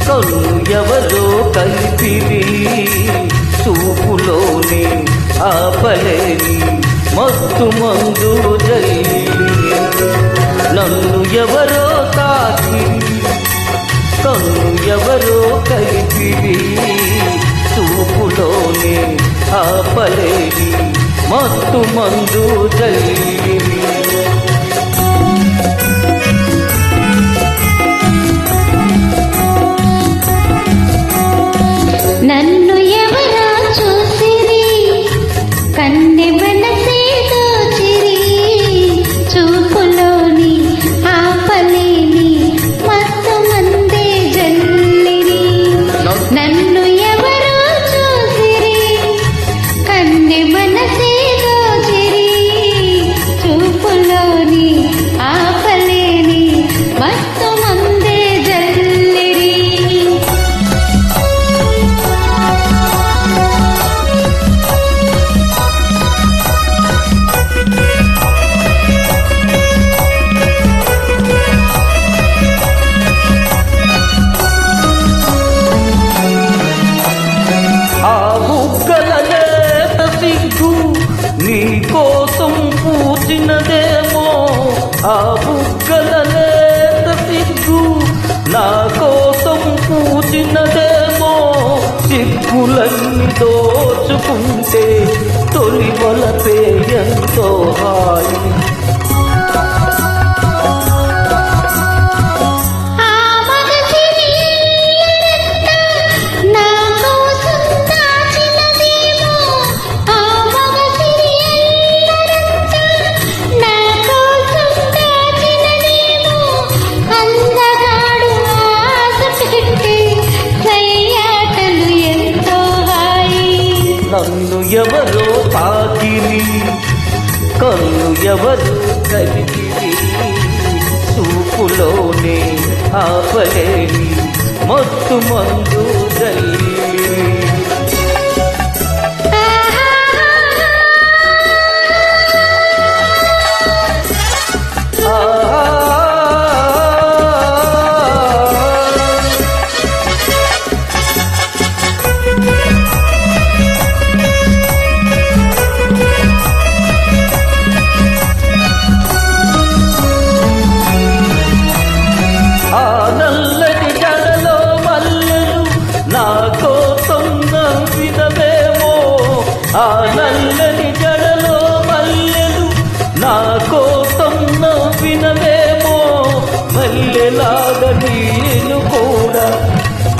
కన్ను ఎవరో కలిపిరి చూపులోనే ఆపలేని మత్తు మందు జల్లి నన్ను ఎవరో తాకి కన్ను ఎవరో కలిపిరి చూపులోనే ఆపలేని మత్తు మందు జల్లి నన్ను ఎవరా చూసిరి కన్నె మనసే దోచిరి చూపులోని ఆపలేని మత్తు మందే జల్లిరి నన్ను ఎవరో చూసిరి కన్నె మనసే దోచిరి చూపులోని ఆపలేని మత్తు మందే జల్లిరి నీ కోసం పూచినదేమో ఆ బుగ్గల లేత సిగ్గు నా కోసం పూచినదేమో సిగ్గులన్నీ దోచుకుంటే తొలి వలపే ఎంతో హాయి నన్ను ఎవరో తాకిరి కన్ను ఎవరు కలిపిరి చూపులోనే ఆపలేని మత్తు మందు జల్లి ఆ నల్లని జడలో మల్లెలు నా కోసం నవ్వినవేమో మల్లెలాగా నేను కూడా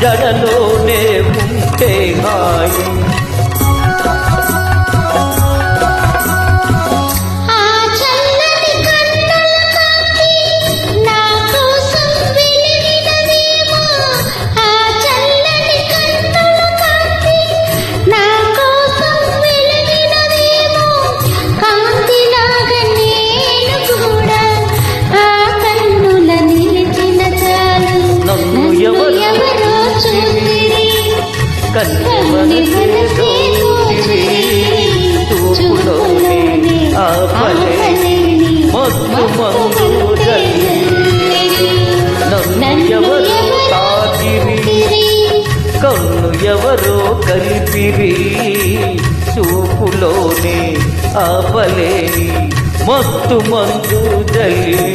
జడలోనే ఉంటే హాయి చూపులోనే ఆపలేని మత్తు మందు జల్లి నన్ను ఎవరో తాకిరి కన్ను ఎవరో కలిపిరి చూపులోనే ఆపలేని మత్తు మందు జల్లి